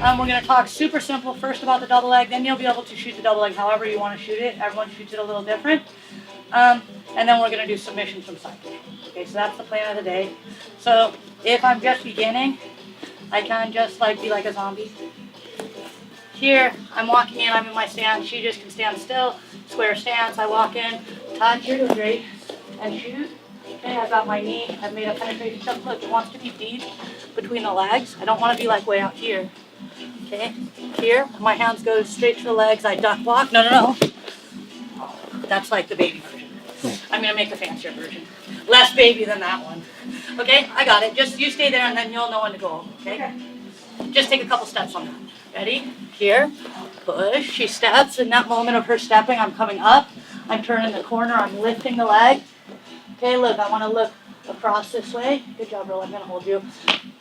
We're going to talk super simple first about the double leg, then you'll be able to shoot the double leg however you want to shoot it. Everyone shoots it a little different. And then we're going to do submissions from side. Okay, so that's the plan of the day. So if I'm just beginning, I can just like be like a zombie. Here, I'm walking in, I'm in my stance. She just can stand still, square stance. I walk in, touch, you're doing great, and shoot. Okay, I've got my knee, I've made a penetration step. Look, it wants to be deep between the legs. I don't want to be like way out here. Okay, here, my hands go straight to the legs. I duck walk. No. That's like the baby version. I'm going to make the fancier version. Less baby than that one. Okay, I got it. Just you stay there and then you'll know when to go. Okay? Just take a couple steps on that. Ready? Here, push. She steps. In that moment of her stepping, I'm coming up. I'm turning the corner. I'm lifting the leg. Okay, look, I want to look across this way. Good job, Bill. I'm going to hold you.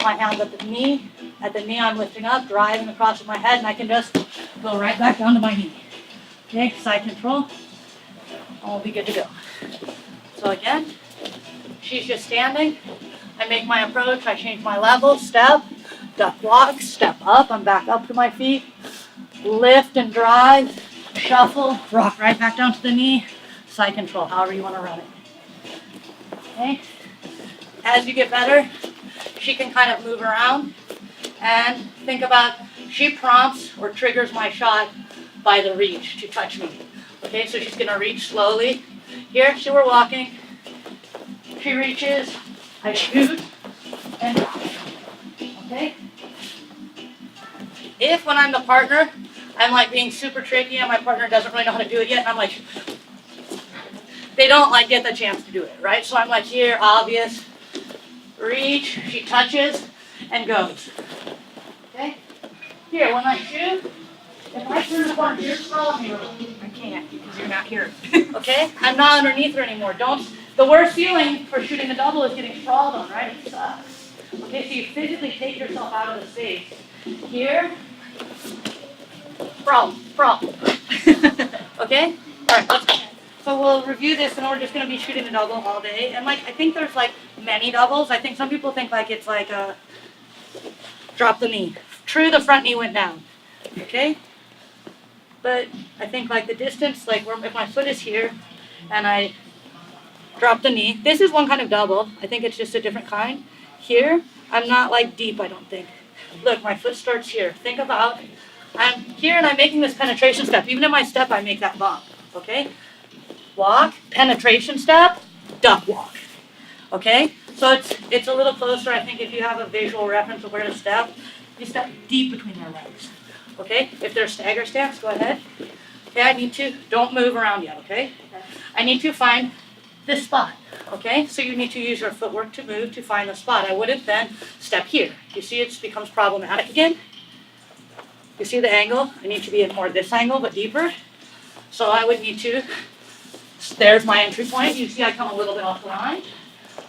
My hands at the knee. At the knee, I'm lifting up, driving across with my head, and I can just go right back down to my knee. Okay, side control. And we'll be good to go. So again, she's just standing. I make my approach. I change my level. Step, duck walk, step up. I'm back up to my feet. Lift and drive. Shuffle. Rock right back down to the knee. Side control, however you want to run it. Okay. As you get better, she can kind of move around. And think about, she prompts or triggers my shot by the reach to touch me. Okay, so she's going to reach slowly. Here, so we're walking. She reaches, I shoot, and okay? If when I'm the partner, I'm like being super tricky and my partner doesn't really know how to do it yet, and I'm like, they don't like get the chance to do it, right? So I'm like here, obvious, reach, she touches, and goes. Okay? Here, when I shoot, if I turn the corner, you're sprawling me. I can't because you're not here. Okay? I'm not underneath her anymore. The worst feeling for shooting a double is getting sprawled on, right? It sucks. Okay, so you physically take yourself out of the space. Here, sprawl. Okay? Alright, let's go. So we'll review this and we're just going to be shooting a double all day. And like, I think there's like many doubles. I think some people think like it's like a drop the knee. True, the front knee went down. Okay? But I think like the distance, like if my foot is here and I drop the knee, this is one kind of double. I think it's just a different kind. Here, I'm not like deep, I don't think. Look, my foot starts here. Think about, I'm here and I'm making this penetration step. Even in my step, I make that bump. Okay? Walk, penetration step, duck walk. Okay? So it's a little closer. I think if you have a visual reference of where to step, you step deep between their legs. Okay? If they're stagger steps, go ahead. Okay, don't move around yet, okay? I need to find this spot. Okay? So you need to use your footwork to move to find the spot. I wouldn't then step here. You see it becomes problematic again? You see the angle? I need to be in more this angle, but deeper. So I would need to, there's my entry point. You see I come a little bit off the line.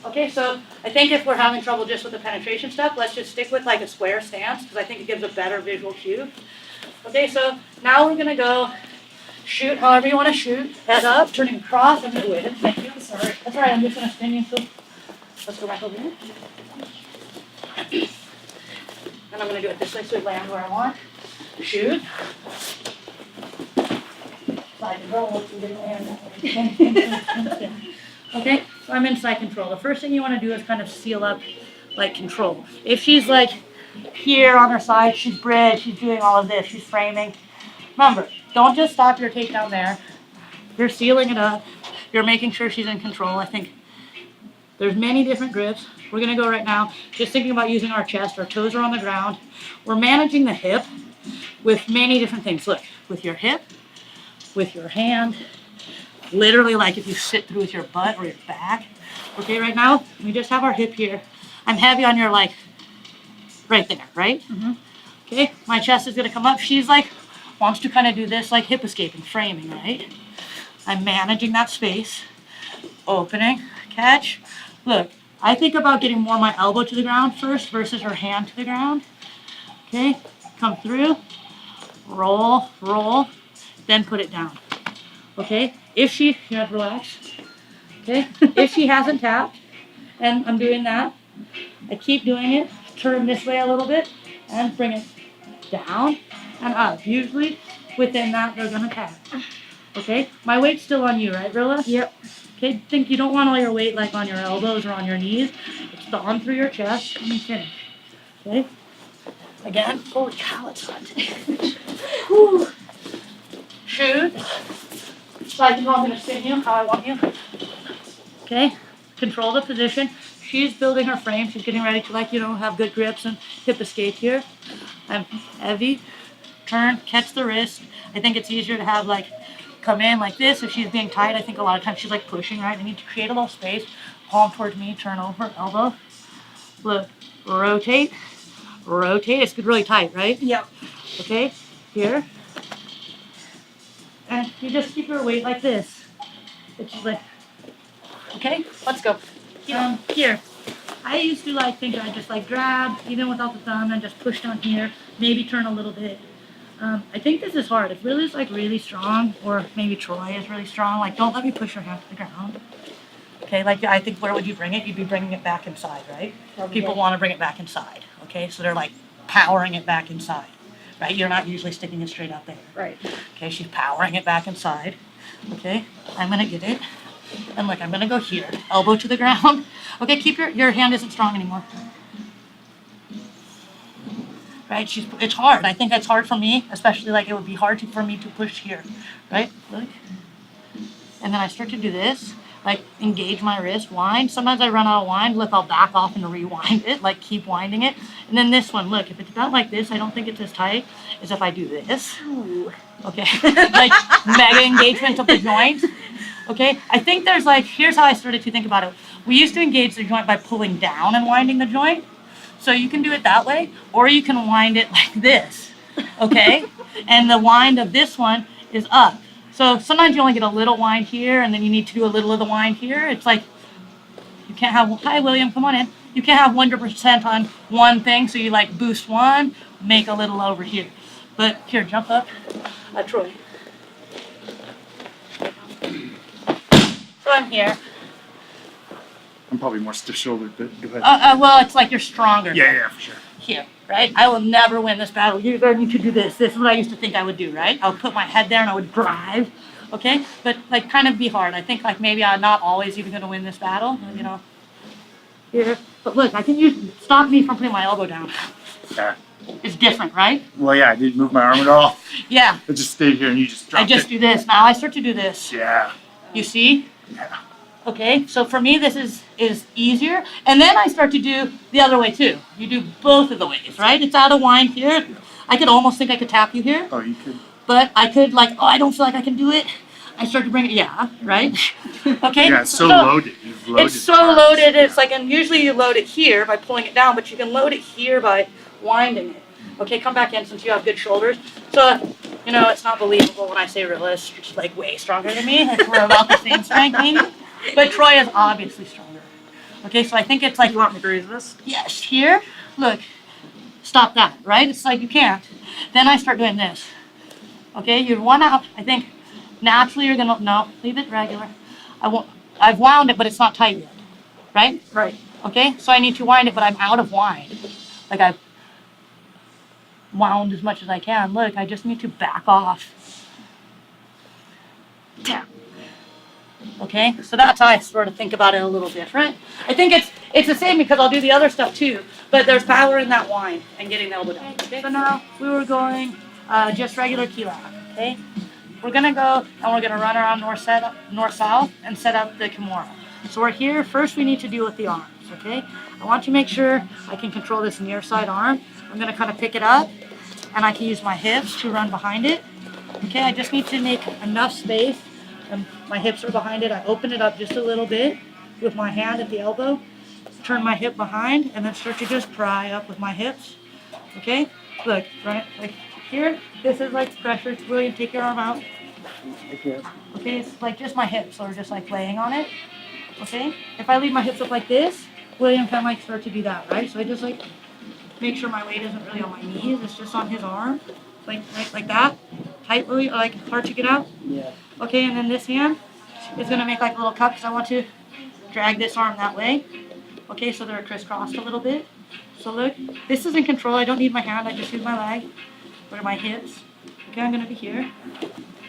Okay, so I think if we're having trouble just with the penetration step, let's just stick with like a square stance because I think it gives a better visual cue. Okay, so now we're going to go shoot however you want to shoot. Head up, turning across. I'm going to wait. Thank you. Sorry. That's all right. I'm just going to spin you. So let's go back over here. And I'm going to do it this way so we land where I want. Shoot. Side control. Okay, so I'm in side control. The first thing you want to do is kind of seal up like control. If she's like here on her side, she's bridge, she's doing all of this, she's framing. Remember, don't just stop your takedown there. You're sealing it up. You're making sure she's in control. I think there's many different grips. We're going to go right now just thinking about using our chest. Our toes are on the ground. We're managing the hip with many different things. Look, with your hip, with your hand, literally like if you sit through with your butt or your back. Okay, right now, we just have our hip here. I'm heavy on your like, right there, right? Mm-hmm. Okay, my chest is gonna come up. She's like, wants to kind of do this like hip escaping, framing, right? I'm managing that space. Opening, catch. Look, I think about getting more my elbow to the ground first versus her hand to the ground. Okay, come through, roll, then put it down. Okay, if she, you have to relax. Okay, if she hasn't tapped, and I'm doing that, I keep doing it, turn this way a little bit, and bring it down and up. Usually within that, they're gonna tap. Okay? My weight's still on you, right, Rilla? Yep. Okay, think you don't want all your weight like on your elbows or on your knees. It's gone through your chest and you finish. Okay? Again, holy cow, it's hot today. Whew. Shoot. So I'm gonna spin you how I want you. Okay? Control the position. She's building her frame. She's getting ready to, like, have good grips and hip escape here. I'm heavy. Turn, catch the wrist. I think it's easier to have, like, come in like this. If she's being tight, I think a lot of times she's, like, pushing, right? I need to create a little space. Palm towards me, turn over, elbow. Look, rotate. Rotate. It's really tight, right? Yep. Okay, here. And you just keep your weight like this. It's just like, okay, let's go. Here. I used to think I just grab, even without the thumb, and just push down here, maybe turn a little bit. I think this is hard. If Lily's really strong, or maybe Troy is really strong, don't let me push her hand to the ground. Okay, I think where would you bring it? You'd be bringing it back inside, right? People want to bring it back inside. Okay, so they're powering it back inside, right? You're not usually sticking it straight out there. Right. Okay, she's powering it back inside. Okay, I'm gonna get it. And look, I'm gonna go here, elbow to the ground. Okay, keep your hand isn't strong anymore. Right, it's hard. I think it's hard for me, especially it would be hard for me to push here, right? Look. And then I start to do this, engage my wrist, wind. Sometimes I run out of wind. Look, I'll back off and rewind it, keep winding it. And then this one, look, if it's about like this, I don't think it's as tight as if I do this. Ooh. Okay, mega engagement of the joint. Okay, I think there's here's how I started to think about it. We used to engage the joint by pulling down and winding the joint. So you can do it that way, or you can wind it like this, okay? And the wind of this one is up. So sometimes you only get a little wind here, and then you need to do a little of the wind here. It's you can't have, hi William, come on in. You can't have 100% on one thing, so you boost one, make a little over here. But here, jump up, Troy. So I'm here. I'm probably more stiff-shouldered, but go ahead. Well, it's you're stronger. Yeah, for sure. Here, right? I will never win this battle. You're going to do this. This is what I used to think I would do, right? I would put my head there and I would drive, okay? But kind of be hard. I think maybe I'm not always even going to win this battle, Here, but look, I can stop me from putting my elbow down. Yeah. It's different, right? Well, yeah, I didn't move my arm at all. Yeah. I just stayed here and you just dropped I just do this. Now I start to do this. Yeah. You see? Yeah. Okay, so for me this is easier, and then I start to do the other way too. You do both of the ways, right? It's out of wind here. I could almost think I could tap you here, Oh, you could. but I could I don't feel like I can do it. I start to bring it, yeah, right? Okay. Yeah, it's so loaded. You've loaded. It's so loaded. It's and usually you load it here by pulling it down, but you can load it here by winding it. Okay, come back in since you have good shoulders. So, it's not believable when I say Rilla's way stronger than me. We're about the same strength, maybe. But Troy is obviously stronger. Okay, so I think it's You want me to raise this? yes, here, look, stop that, right? It's you can't. Then I start doing this. Okay, you want out, I think naturally you're gonna, no, leave it regular. I've wound it, but it's not tight yet, right? Right. Okay, so I need to wind it, but I'm out of wind. I've wound as much as I can. Look, I just need to back off. Tap. Okay, so that's how I sort of think about it a little different. I think it's the same because I'll do the other stuff too, but there's power in that wind and getting the elbow down. Okay, so now we were going just regular key lap. Okay, we're gonna go and we're gonna run around north-south and set up the Kimora. So we're here. First, we need to deal with the arms. Okay, I want to make sure I can control this near side arm. I'm gonna kind of pick it up, and I can use my hips to run behind it. Okay, I just need to make enough space. And my hips are behind it. I open it up just a little bit with my hand at the elbow, turn my hip behind, and then start to just pry up with my hips. Okay? Look, right? Here, this is pressure. It's William, take your arm out. Okay, it's just my hips, so we're just laying on it. Okay? If I leave my hips up like this, William can start to do that, right? So I just make sure my weight isn't really on my knees, it's just on his arm. Like that. Tight, William, hard to get out. Yeah. Okay, and then this hand is going to make a little cup because I want to drag this arm that way. Okay, so they're crisscrossed a little bit. So look, this is in control. I don't need my hand. I just use my leg. where my hips. Okay, I'm gonna be here.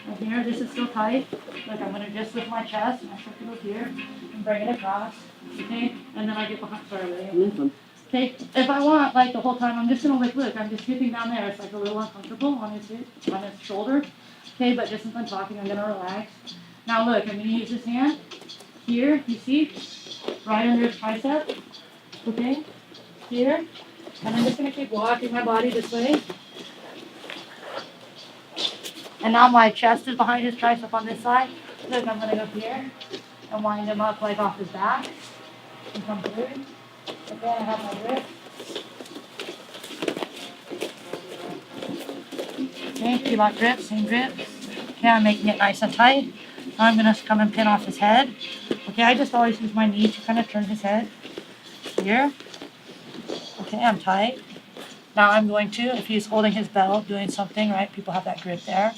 And here, this is still tight. Look, I'm gonna just lift my chest and I start to go here and bring it across. Okay, and then I get behind. Sorry, William. Okay, if I want, like the whole time, I'm just gonna like, look, I'm just dipping down there. It's like a little uncomfortable on his hip, on his shoulder. Okay, but just as I'm talking, I'm gonna relax. Now look, I'm gonna use this hand here, you see, right under his tricep. Okay, here, and I'm just gonna keep walking my body this way. And now my chest is behind his tricep on this side. Look, I'm gonna go here and wind him up like off his back and come through. Okay, I have my grip. Okay, P-lock grip, same grip. Okay, I'm making it nice and tight. Now I'm gonna come and pin off his head. Okay, I just always use my knee to kind of turn his head here. Okay, I'm tight. Now I'm going to, if he's holding his belt, doing something, right? People have that grip there.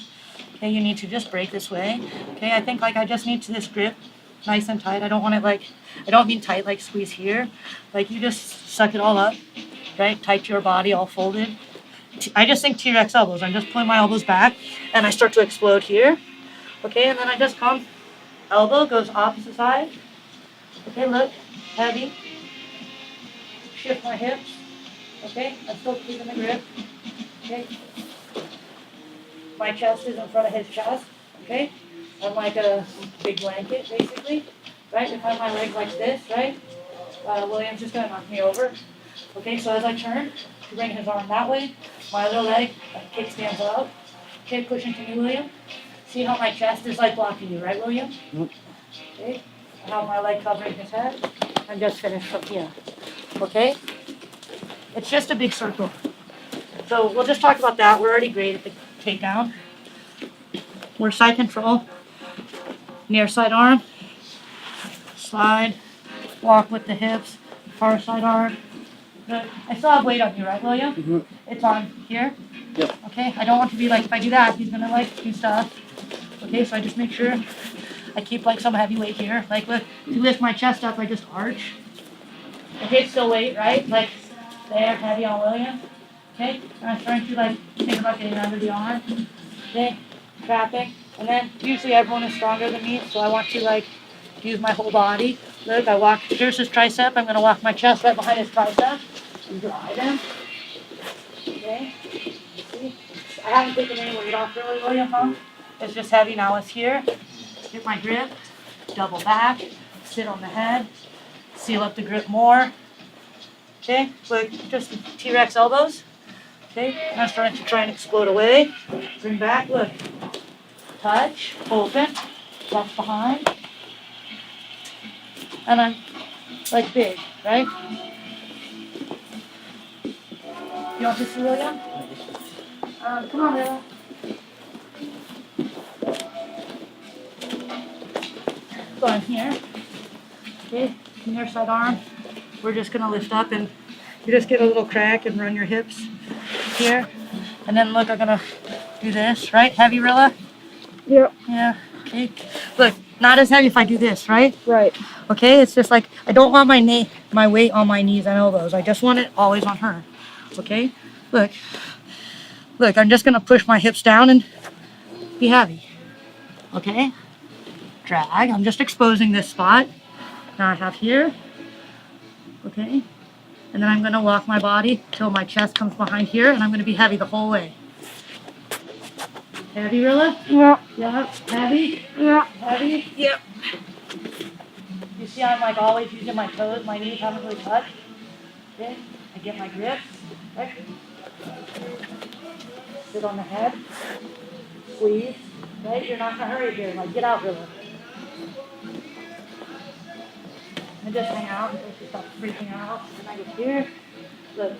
Okay, you need to just break this way. Okay, I think like I just need to this grip nice and tight. I don't want it like, I don't mean tight like squeeze here. Like you just suck it all up, right? Tight to your body, all folded. I just think T-Rex elbows. I'm just pulling my elbows back and I start to explode here. Okay, and then I just come, elbow goes opposite side. Okay, look, heavy. Shift my hips. Okay, I'm still keeping the grip. Okay. My chest is in front of his chest. Okay. I'm like a big blanket, basically. Right? If I have my legs like this, right? William's just gonna knock me over. Okay, so as I turn to bring his arm that way, my other leg kick stands up. Okay, push into me, William. See how my chest is like blocking you, right, William? Okay. I have my leg covering his head. And just finish from here. Okay? It's just a big circle. So we'll just talk about that. We're already great at the takedown. We're side control. Near side arm. Slide. Walk with the hips. Far side arm. Good. I still have weight on you, right, William? Mm-hmm. It's on here. Yep. Okay? I don't want to be like, if I do that, he's gonna like do stuff. Okay, so I just make sure I keep like some heavy weight here. Like look, if you lift my chest up, I just arch. Okay, still weight, right? Like there, heavy on William. Okay, and I'm starting to like think about getting under the arm. Okay, trapping. And then usually everyone is stronger than me, so I want to like use my whole body. Look, I walk, here's his tricep. I'm gonna walk my chest right behind his tricep and drive him. Okay, see? I haven't taken any weight off really, William, huh? It's just heavy now, it's here. Get my grip, double back, sit on the head, seal up the grip more. Okay, look, just T-Rex elbows. Okay, and I'm starting to try and explode away. Bring back, look. Touch, open, touch behind. And I'm like big, right? You want this, William? Come on, Lila. So I'm here. Okay, near side arm. We're just gonna lift up and you just get a little crack and run your hips here. And then look, I'm gonna do this, right? Heavy, Rilla? Yep. Yeah. Okay. Look, not as heavy if I do this, right? Right. Okay, it's just like I don't want my weight on my knees and elbows. I just want it always on her. Okay? Look. Look, I'm just gonna push my hips down and be heavy. Okay? Drag. I'm just exposing this spot. Now I have here. Okay? And then I'm gonna walk my body till my chest comes behind here and I'm gonna be heavy the whole way. Heavy, Rilla? Yep. Yeah. Heavy? Yep. Heavy? Yep. You see I'm like always using my toes, my knees haven't really touched. Okay, I get my grip. Right. Sit on the head. Squeeze. Right? You're not in a hurry here. Like get out, Rilla. And just hang out until she stops freaking out. And I get here. Look.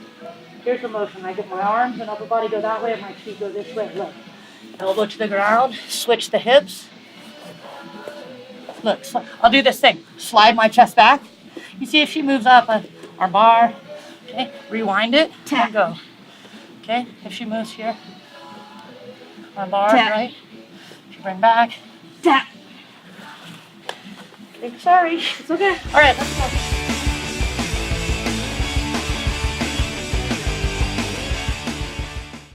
Here's the motion. I get my arms and upper body go that way and my feet go this way. Look. Elbow to the ground. Switch the hips. Look, I'll do this thing. Slide my chest back. You see if she moves up our bar. Okay, rewind it and go. Okay, if she moves here. Our bar, Tap. right? She bring back. Tap. Sorry. It's okay. All right, let's go.